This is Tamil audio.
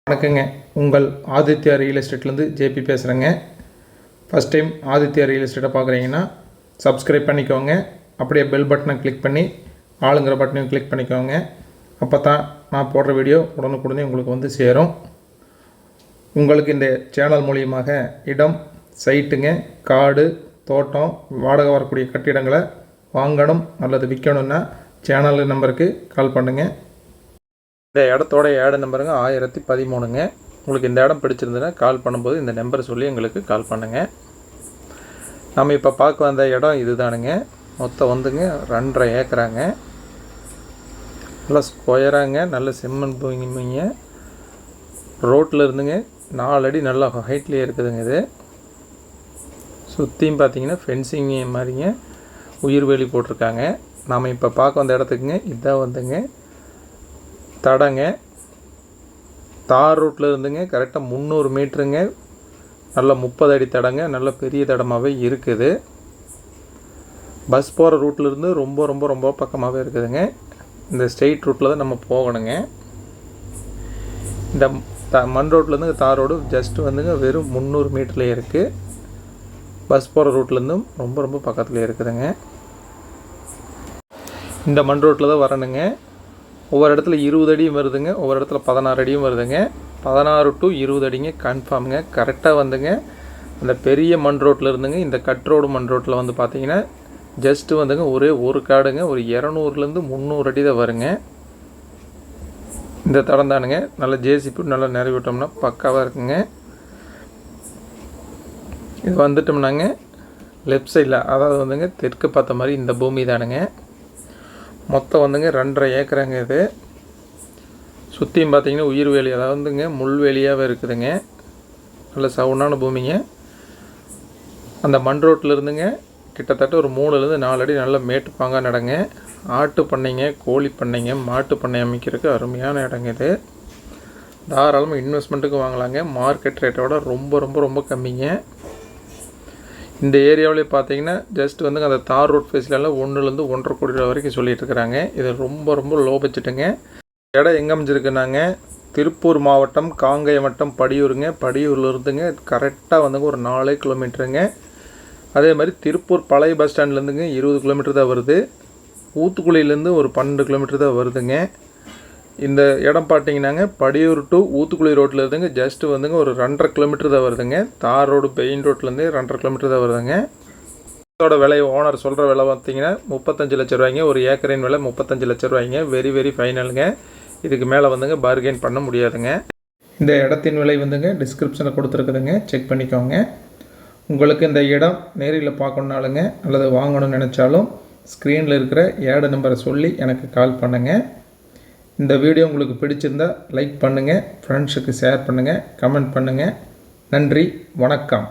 வணக்கங்க. உங்கள் ஆதித்யா ரியல் எஸ்டேட்லேருந்து ஜேபி பேசுகிறேங்க. ஃபஸ்ட் டைம் ஆதித்யா ரியல் எஸ்டேட்டை பார்க்குறீங்கன்னா சப்ஸ்கிரைப் பண்ணிக்கோங்க. அப்படியே பெல் பட்டனை கிளிக் பண்ணி ஆளுங்கிற பட்டனையும் கிளிக் பண்ணிக்கோங்க. அப்போ தான் நான் போடுற வீடியோ உடனுக்குடனே உங்களுக்கு வந்து சேரும். உங்களுக்கு இந்த சேனல் மூலியமாக இடம், சைட்டுங்க, காடு, தோட்டம், வாடகை வரக்கூடிய கட்டிடங்களை வாங்கணும் அல்லது விற்கணுன்னா சேனல் நம்பருக்கு கால் பண்ணுங்கள். இந்த இடத்தோட ஏட நம்பருங்க 1013ங்க. உங்களுக்கு இந்த இடம் பிடிச்சிருந்ததுன்னா கால் பண்ணும்போது இந்த நம்பரை சொல்லி எங்களுக்கு கால் பண்ணுங்கள். நம்ம இப்போ பார்க்க வந்த இடம் இது தானுங்க. மொத்தம் வந்துங்க 2.5 ஏக்கராங்க. நல்லா ஸ்கொயராங்க, நல்ல செம்மண் பூமிங்க. ரோட்டில் இருந்துங்க 4 அடி நல்லா ஹைட்லேயே இருக்குதுங்க. இது சுற்றியும் பார்த்தீங்கன்னா ஃபென்சிங் மாதிரிங்க உயிர் வேலி போட்டிருக்காங்க. நாம் இப்போ பார்க்க வந்த இடத்துக்குங்க இதான் வந்துங்க தடங்க. தார் ரோட்டில் இருந்துங்க கரெக்டாக 300 மீட்டருங்க. நல்ல 30 அடி தடங்க, நல்ல பெரிய தடமாகவே இருக்குது. பஸ் போகிற ரூட்லேருந்து ரொம்ப ரொம்ப ரொம்ப பக்கமாகவே இருக்குதுங்க. இந்த ஸ்ட்ரெயிட் ரூட்டில் தான் நம்ம போகணுங்க. இந்த மண் ரோட்லேருந்து தார் ரோடு ஜஸ்ட்டு வந்துங்க வெறும் 300 மீட்டர்லேயே இருக்குது. பஸ் போகிற ரூட்லேருந்தும் ரொம்ப ரொம்ப பக்கத்துலேயே இருக்குதுங்க. இந்த மண் ரோட்டில் தான் வரணுங்க. ஒவ்வொரு இடத்துல 20 அடியும் வருதுங்க, ஒவ்வொரு இடத்துல 16 அடியும் வருதுங்க. 16 to 20 அடிங்க கன்ஃபார்முங்க. கரெக்டாக வந்துங்க அந்த பெரிய மண் ரோட்டில் இருந்துங்க இந்த கட் ரோடு மண் ரோட்டில் வந்து பார்த்தீங்கன்னா ஜஸ்ட்டு வந்துங்க ஒரே ஒரு காடுங்க, ஒரு 200லேருந்து 300 அடி தான் வருங்க. இந்த தடம் தானுங்க. நல்லா ஜேசிபி நல்லா நிறைவிட்டோம்னா பக்காவாக இருக்குங்க. இது வந்துட்டோம்னாங்க லெஃப்ட் சைடில், அதாவது வந்துங்க தெற்கு பார்த்த மாதிரி இந்த பூமி தானுங்க. மொத்தம் வந்துங்க 2.5 ஏக்கராங்க. இது சுற்றியும் பார்த்தீங்கன்னா உயிர் வேலி, அதாவது வந்துங்க முள்வேலியாகவே இருக்குதுங்க. நல்ல சவுண்டான பூமிங்க. அந்த மண் ரோட்டில் இருந்துங்க கிட்டத்தட்ட ஒரு 3லேருந்து 4 அடி நல்ல மேட்டுப்பாங்க நடங்க. ஆட்டு பண்ணைங்க, கோழி பண்ணைங்க, மாட்டு பண்ணை அமைக்கிறதுக்கு அருமையான இடங்க. இது தாராளமாக இன்வெஸ்ட்மெண்ட்டுக்கு வாங்கலாங்க. மார்க்கெட் ரேட்டோட ரொம்ப ரொம்ப ரொம்ப கம்மிங்க. இந்த ஏரியாவிலே பார்த்தீங்கன்னா ஜஸ்ட் வந்துங்க அந்த தார் ரோட் ஃபேஸ்லாம் 1லேருந்து 1.5 கோடி ரூபா வரைக்கும் சொல்லிகிட்டு இருக்கிறாங்க. இது ரொம்ப ரொம்ப லோ பட்ஜெட்டுங்க. இடம் எங்கே அமைஞ்சிருக்குனாங்க திருப்பூர் மாவட்டம் காங்கேயம் வட்டம் படியூருங்க. படியூரில் இருந்துங்க கரெக்டாக வந்துங்க ஒரு 4 கிலோமீட்டருங்க. அதே மாதிரி திருப்பூர் பழைய பஸ் ஸ்டாண்ட்லேருந்துங்க 20 கிலோமீட்டர் தான் வருது. ஊத்துக்குளியிலேருந்து ஒரு 12 கிலோமீட்டர் தான் வருதுங்க. இந்த இடம் பார்த்தீங்கன்னாங்க படியூர் டு ஊத்துக்குளி ரோட்டில் இருந்துங்க ஜஸ்ட்டு வந்துங்க ஒரு 2.5 கிலோமீட்டர் தான் வருதுங்க. தார் ரோடு பெயின் ரோட்லேருந்து 2.5 கிலோமீட்டர் தான் வருதுங்க. இதோட விலை ஓனர் சொல்கிற விலை பார்த்தீங்கன்னா 35 லட்ச ரூபாய்ங்க. ஒரு ஏக்கரின் விலை 35 லட்ச ரூபாய்ங்க. வெரி வெரி ஃபைனலுங்க. இதுக்கு மேலே வந்துங்க பார்கெயின் பண்ண முடியாதுங்க. இந்த இடத்தின் விலை வந்துங்க டிஸ்கிரிப்ஷனில் கொடுத்துருக்குதுங்க, செக் பண்ணிக்கோங்க. உங்களுக்கு இந்த இடம் நேரில் பார்க்கணுனாலுங்க அல்லது வாங்கணும்னு நினச்சாலும் ஸ்க்ரீனில் இருக்கிற ஏட நம்பரை சொல்லி எனக்கு கால் பண்ணுங்கள். இந்த வீடியோ உங்களுக்கு பிடிச்சிருந்தால் லைக் பண்ணுங்கள், ஃப்ரெண்ட்ஸுக்கு ஷேர் பண்ணுங்கள், கமெண்ட் பண்ணுங்கள். நன்றி, வணக்கம்.